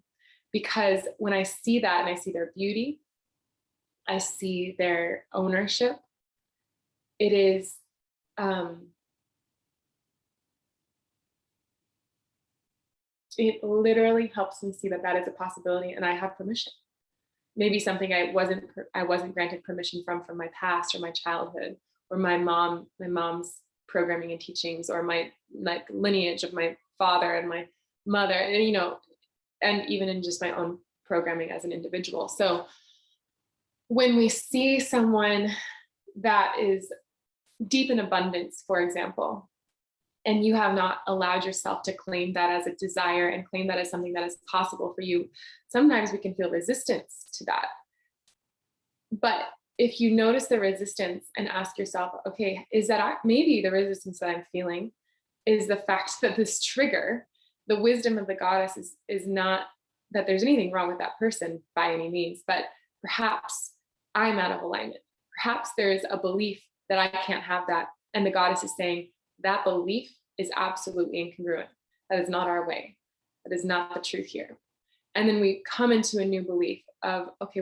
Because when I see that and I see their beauty, I see their ownership, it is, it literally helps me see that that is a possibility and I have permission. Maybe something I wasn't granted permission from my past or my childhood or my mom's programming and teachings, or my like lineage of my father and my mother, and and even in just my own programming as an individual. So when we see someone that is deep in abundance, for example, and you have not allowed yourself to claim that as a desire and claim that as something that is possible for you, sometimes we can feel resistance to that. But if you notice the resistance and ask yourself, okay, is that maybe the resistance that I'm feeling is the fact that this trigger, the wisdom of the goddess is not that there's anything wrong with that person by any means, but perhaps I'm out of alignment. Perhaps there's a belief that I can't have that. And the goddess is saying that belief is absolutely incongruent. That is not our way. That is not the truth here. And then we come into a new belief of, okay,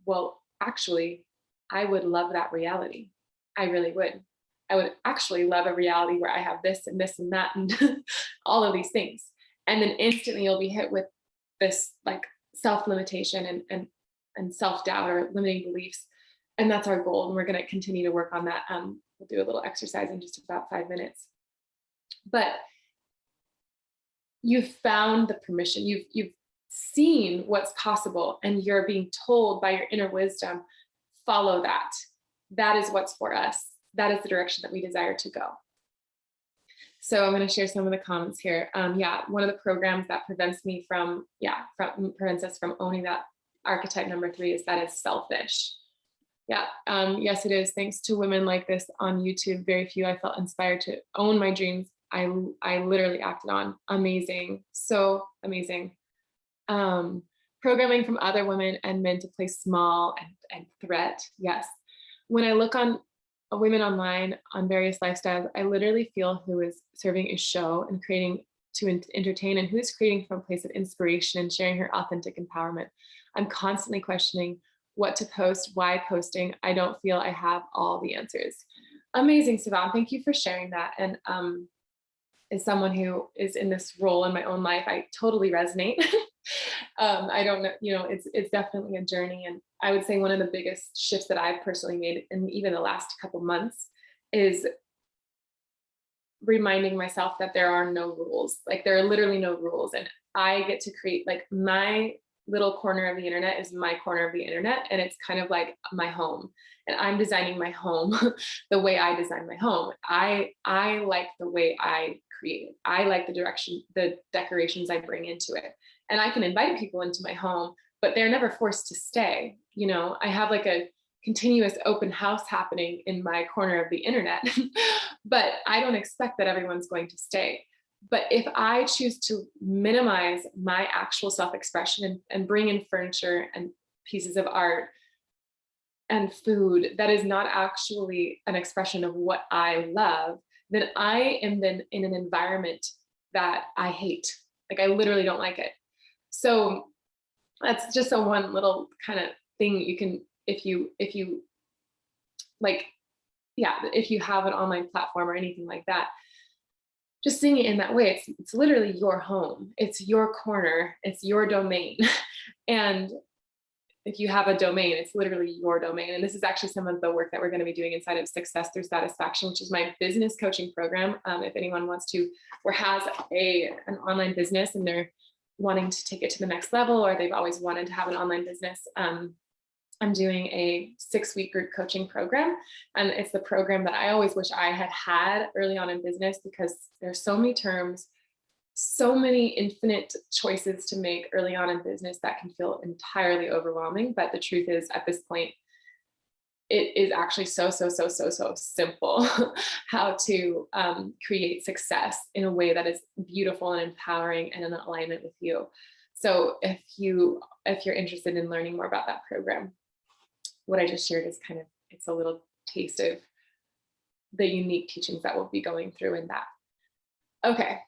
well, actually, I would love that reality. I really would. I would actually love a reality where I have this and this and that and all of these things. And then instantly you'll be hit with this like self-limitation and self-doubt or limiting beliefs. And that's our goal. And we're going to continue to work on that. We'll do a little exercise in just about 5 minutes. But you've found the permission. You've seen what's possible, and you're being told by your inner wisdom, follow that. That is what's for us. That is the direction that we desire to go. So I'm going to share some of the comments here. One of the programs that prevents us from owning that archetype number 3 is that it's selfish. Yes, it is. Thanks to women like this on YouTube, very few I felt inspired to own my dreams. I literally acted on. Amazing. So amazing. Programming from other women and men to play small and threat. Yes. When I look on women online on various lifestyles, I literally feel who is serving a show and creating to entertain, and who is creating from a place of inspiration and sharing her authentic empowerment. I'm constantly questioning what to post, why posting. I don't feel I have all the answers. Amazing, Sivan. Thank you for sharing that. And as someone who is in this role in my own life, I totally resonate. I don't know, it's definitely a journey. And I would say one of the biggest shifts that I've personally made in even the last couple months is reminding myself that there are no rules. Like there are literally no rules. And I get to create, like, my little corner of the internet is my corner of the internet. And it's kind of like my home. And I'm designing my home the way I design my home. I like the way I create it. I like the decorations I bring into it. And I can invite people into my home, but they're never forced to stay. I have like a continuous open house happening in my corner of the internet, but I don't expect that everyone's going to stay. But if I choose to minimize my actual self-expression and bring in furniture and pieces of art and food that is not actually an expression of what I love, then I am then in an environment that I hate. Like I literally don't like it. So that's just a one little kind of thing you can, if you have an online platform or anything like that, just seeing it in that way. It's literally your home. It's your corner. It's your domain. And if you have a domain, it's literally your domain. And this is actually some of the work that we're going to be doing inside of Success Through Satisfaction, which is my business coaching program. If anyone wants to, or has an online business and they're wanting to take it to the next level, or they've always wanted to have an online business, I'm doing a 6-week group coaching program. And it's the program that I always wish I had early on in business, because there's so many terms, so many infinite choices to make early on in business that can feel entirely overwhelming. But the truth is, at this point, it is actually so simple how to create success in a way that is beautiful and empowering and in alignment with you. So if you're interested in learning more about that program, what I just shared is kind of, it's a little taste of the unique teachings that we'll be going through in that. Okay.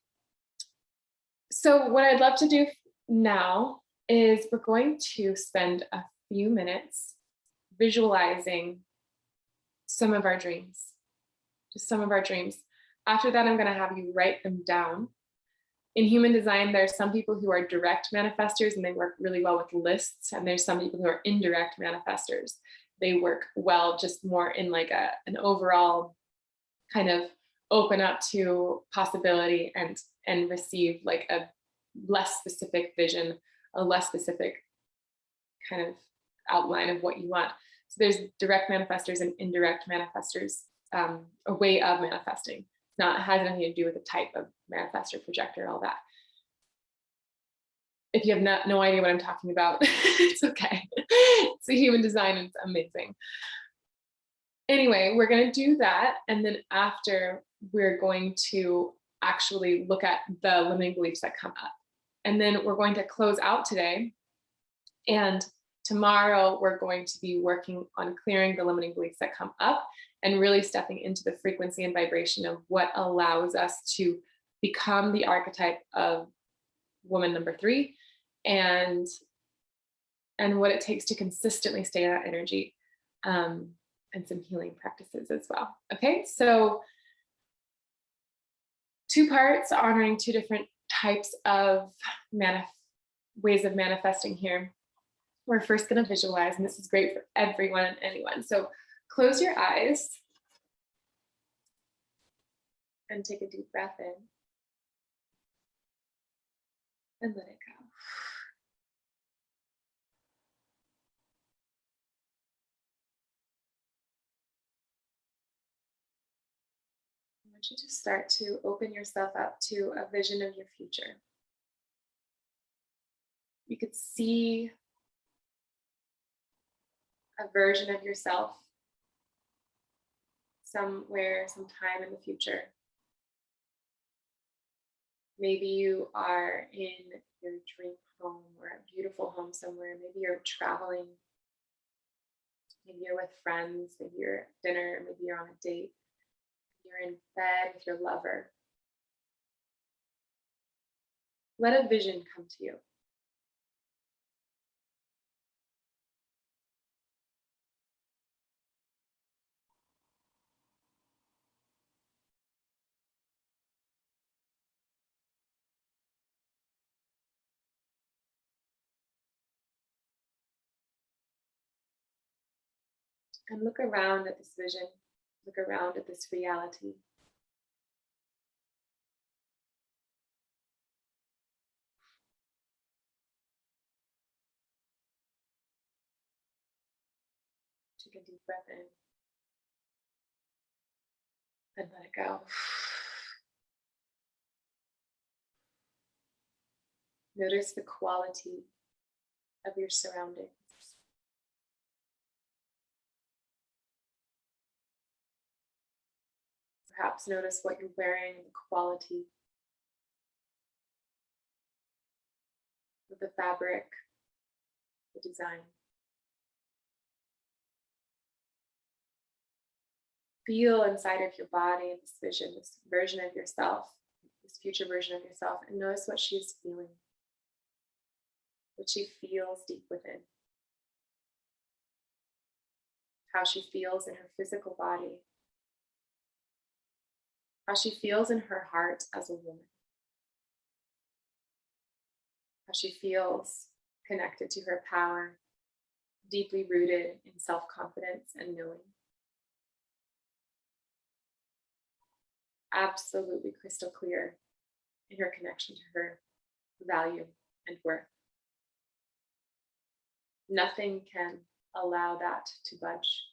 So what I'd love to do now is we're going to spend a few minutes visualizing some of our dreams, just some of our dreams. After that, I'm going to have you write them down. In human design, there's some people who are direct manifestors and they work really well with lists, and there's some people who are indirect manifestors. They work well just more in like an overall kind of open up to possibility and receive like a less specific vision, a less specific kind of outline of what you want. So there's direct manifestors and indirect manifestors, a way of manifesting. It has nothing to do with the type of manifestor, projector, all that. If you have no idea what I'm talking about, it's okay. It's a human design and it's amazing. Anyway, we're going to do that. And then after, we're going to actually look at the limiting beliefs that come up. And then we're going to close out today. And tomorrow, we're going to be working on clearing the limiting beliefs that come up and really stepping into the frequency and vibration of what allows us to become the archetype of woman number 3 and what it takes to consistently stay in that energy, and some healing practices as well. Okay, so 2 parts honoring 2 different types of ways of manifesting here. We're first going to visualize, and this is great for everyone and anyone. So close your eyes and take a deep breath in and let it go. I want you to start to open yourself up to a vision of your future. You could see a version of yourself somewhere, sometime in the future. Maybe you are in your dream home or a beautiful home somewhere. Maybe you're traveling. Maybe you're with friends. Maybe you're at dinner. Maybe you're on a date. You're in bed with your lover. Let a vision come to you. And look around at this vision. Look around at this reality. Take a deep breath in and let it go. Notice the quality of your surroundings. Perhaps notice what you're wearing, the quality of the fabric, the design. Feel inside of your body this vision, this version of yourself, this future version of yourself, and notice what she's feeling, what she feels deep within, how she feels in her physical body, how she feels in her heart as a woman, how she feels connected to her power, deeply rooted in self-confidence and knowing. Absolutely crystal clear in her connection to her value and worth. Nothing can allow that to budge.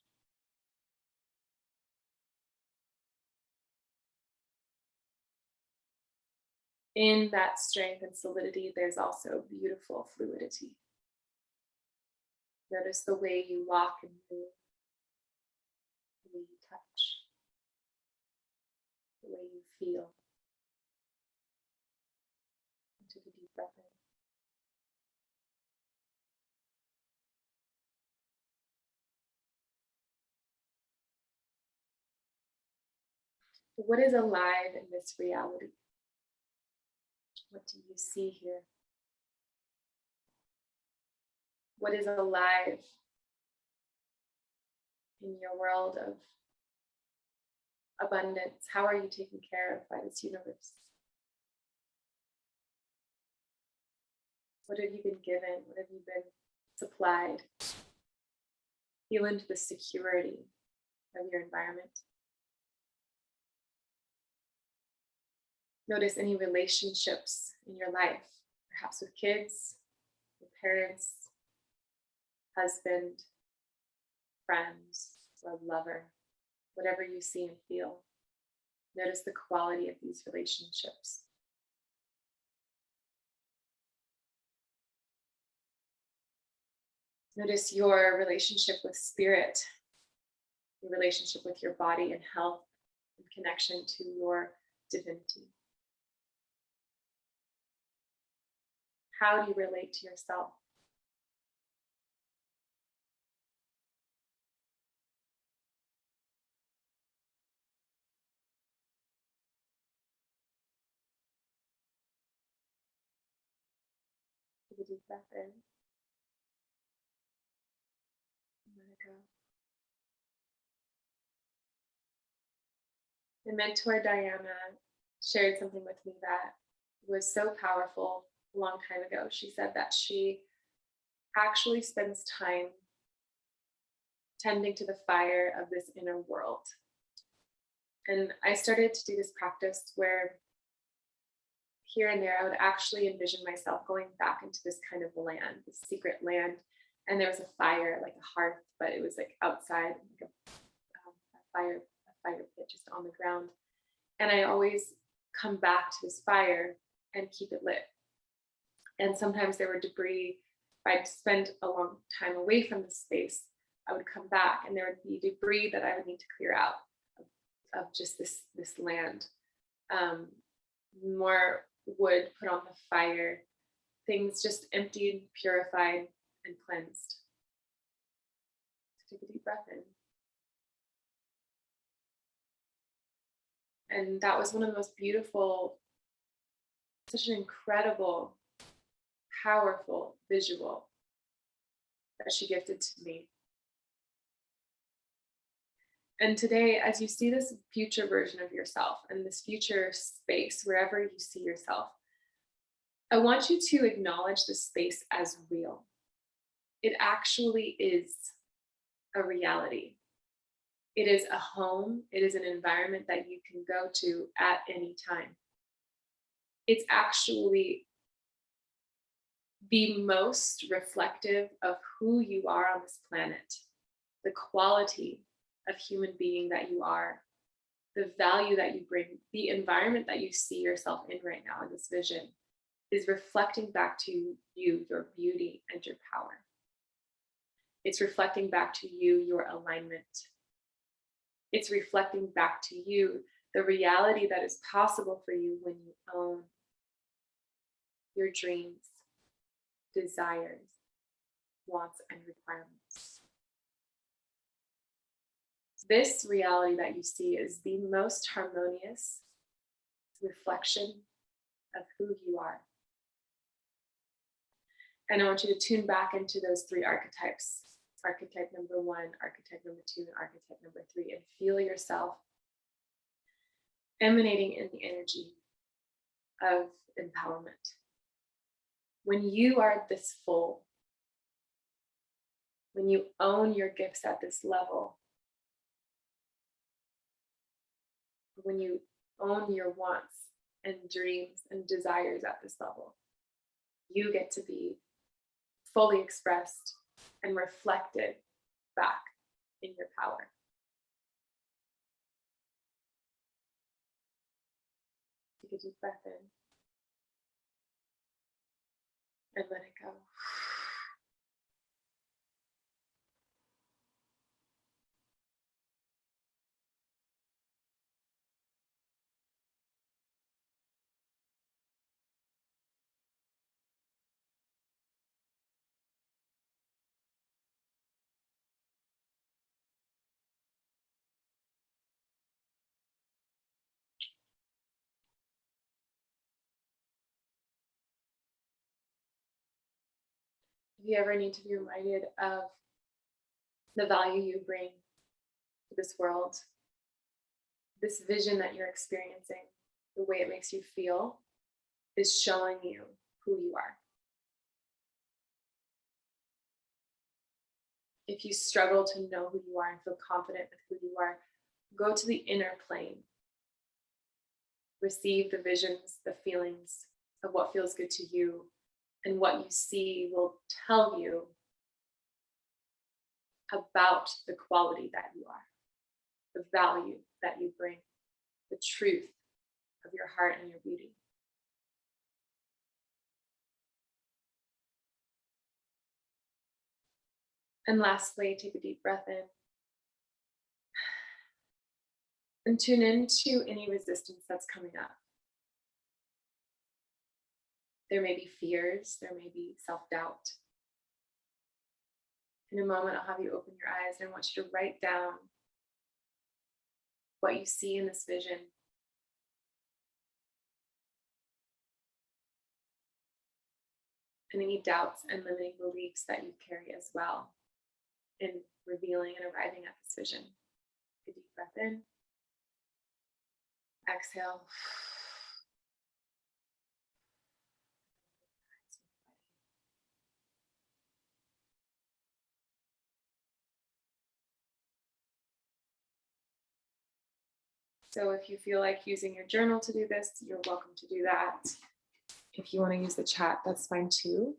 in that strength and solidity, there's also beautiful fluidity. Notice the way you walk and move, the way you touch, the way you feel. Take a deep breath in. What is alive in this reality? What do you see here? What is alive in your world of abundance? How are you taken care of by this universe? What have you been given? What have you been supplied? Feel into the security of your environment. Notice any relationships in your life, perhaps with kids, with parents, husband, friends, or lover, whatever you see and feel. Notice the quality of these relationships. Notice your relationship with spirit, your relationship with your body and health, and connection to your divinity. How do you relate to yourself? Take a deep breath in. And let it go. My mentor, Diana, shared something with me that was so powerful a long time ago. She said that she actually spends time tending to the fire of this inner world. And I started to do this practice where here and there I would actually envision myself going back into this kind of land, this secret land. And there was a fire, like a hearth, but it was like outside, like a fire pit just on the ground. And I always come back to this fire and keep it lit. And sometimes there were debris. If I'd spend a long time away from the space, I would come back and there would be debris that I would need to clear out of just this land. More wood put on the fire, things just emptied, purified, and cleansed. Take a deep breath in. And that was one of the most beautiful, such an incredible, powerful visual that she gifted to me. And today, as you see this future version of yourself and this future space, wherever you see yourself, I want you to acknowledge the space as real. It actually is a reality. It is a home. It is an environment that you can go to at any time. It's actually the most reflective of who you are on this planet, the quality of human being that you are, the value that you bring, the environment that you see yourself in right now in this vision is reflecting back to you, your beauty and your power. It's reflecting back to you, your alignment. It's reflecting back to you the reality that is possible for you when you own your dreams, desires, wants, and requirements. This reality that you see is the most harmonious reflection of who you are. And I want you to tune back into those three archetypes: archetype number 1, archetype number 2, and archetype number 3, and feel yourself emanating in the energy of empowerment. When you are this full, when you own your gifts at this level, when you own your wants and dreams and desires at this level, you get to be fully expressed and reflected back in your power. Take a deep breath in. and let it go. If you ever need to be reminded of the value you bring to this world, this vision that you're experiencing, the way it makes you feel, is showing you who you are. If you struggle to know who you are and feel confident with who you are, go to the inner plane. Receive the visions, the feelings of what feels good to you, and what you see will tell you about the quality that you are, the value that you bring, the truth of your heart and your beauty. And lastly, take a deep breath in and tune into any resistance that's coming up. There may be fears, there may be self-doubt. In a moment, I'll have you open your eyes and I want you to write down what you see in this vision. And any doubts and limiting beliefs that you carry as well in revealing and arriving at this vision. Take a deep breath in. Exhale. So if you feel like using your journal to do this, you're welcome to do that. If you want to use the chat, that's fine too.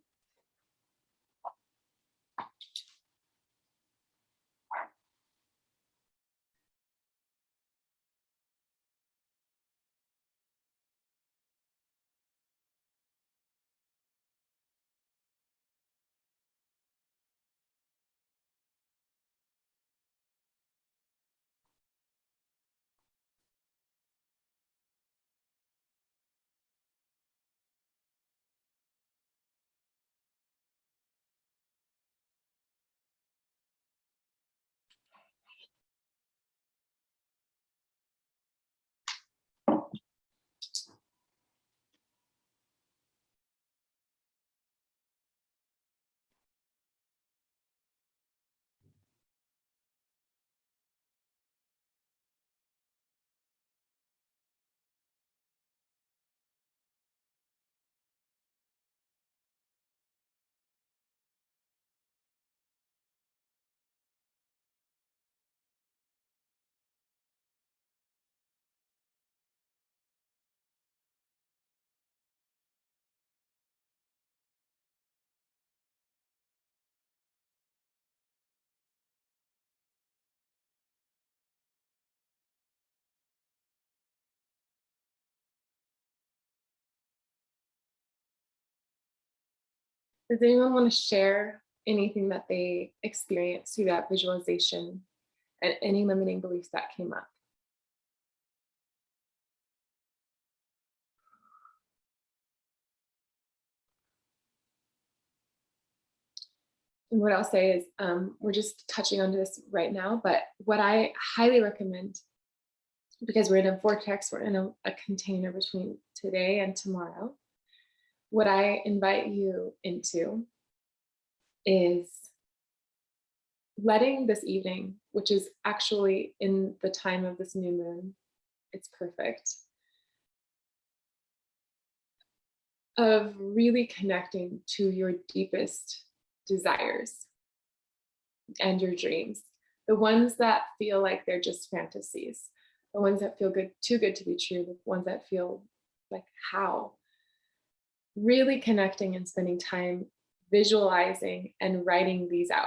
Does anyone want to share anything that they experienced through that visualization and any limiting beliefs that came up? And what I'll say is, we're just touching on this right now, but what I highly recommend, because we're in a vortex, we're in a container between today and tomorrow, what I invite you into is letting this evening, which is actually in the time of this new moon, it's perfect, of really connecting to your deepest desires and your dreams, the ones that feel like they're just fantasies, the ones that feel good, too good to be true, the ones that feel like how. Really connecting and spending time visualizing and writing these out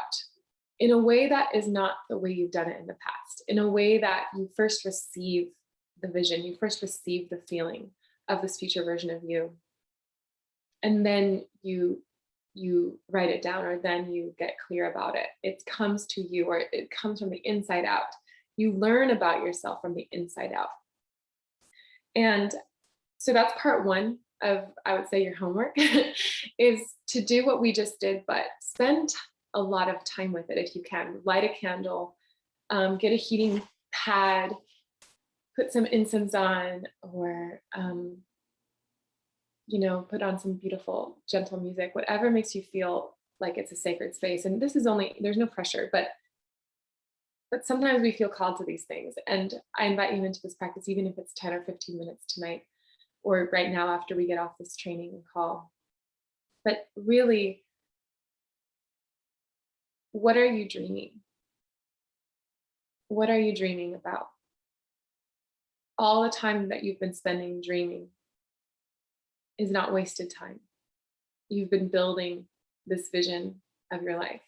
in a way that is not the way you've done it in the past, in a way that you first receive the vision, you first receive the feeling of this future version of you. And then you you write it down or then you get clear about it. It comes to you, or it comes from the inside out. You learn about yourself from the inside out. And so that's part one of, I would say, your homework is to do what we just did, but spend a lot of time with it if you can. Light a candle, get a heating pad, put some incense on, or put on some beautiful, gentle music, whatever makes you feel like it's a sacred space. And this is only, there's no pressure, but sometimes we feel called to these things. And I invite you into this practice, even if it's 10 or 15 minutes tonight, or right now after we get off this training call. But really, what are you dreaming? What are you dreaming about? All the time that you've been spending dreaming is not wasted time. You've been building this vision of your life.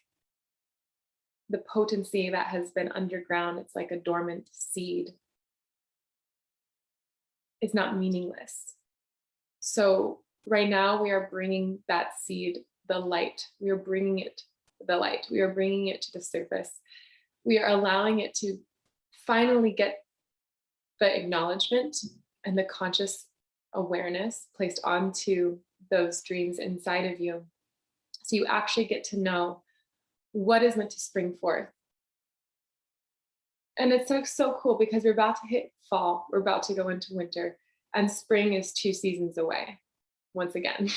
The potency that has been underground, it's like a dormant seed. It's not meaningless. So right now we are bringing that seed the light. We are bringing it the light. We are bringing it to the surface. We are allowing it to finally get the acknowledgement and the conscious awareness placed onto those dreams inside of you. So you actually get to know what is meant to spring forth. And it's so cool because we're about to hit fall, we're about to go into winter, and spring is 2 seasons away once again.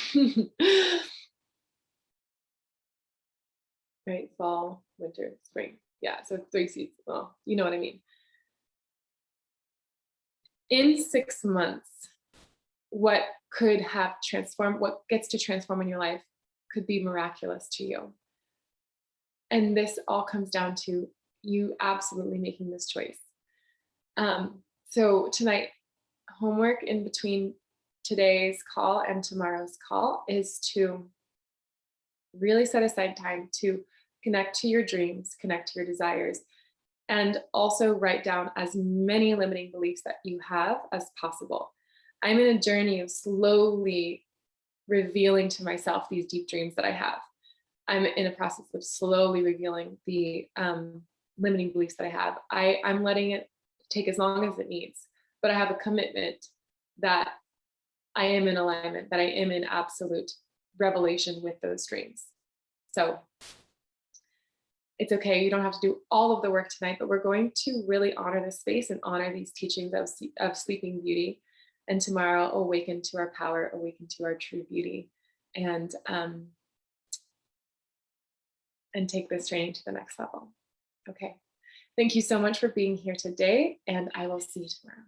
Right? Fall, winter, spring. Yeah, so 3 seasons. Well, you know what I mean. In 6 months, what could have transformed, what gets to transform in your life could be miraculous to you. And this all comes down to you absolutely making this choice. So tonight, homework in between today's call and tomorrow's call is to really set aside time to connect to your dreams, connect to your desires, and also write down as many limiting beliefs that you have as possible. I'm in a journey of slowly revealing to myself these deep dreams that I have. I'm in a process of slowly revealing the limiting beliefs that I have. I'm letting it take as long as it needs, but I have a commitment that I am in alignment, that I am in absolute revelation with those dreams. So it's okay. You don't have to do all of the work tonight, but we're going to really honor this space and honor these teachings of Sleeping Beauty. And tomorrow, awaken to our power, awaken to our true beauty, and take this training to the next level. Okay. Thank you so much for being here today, and I will see you tomorrow.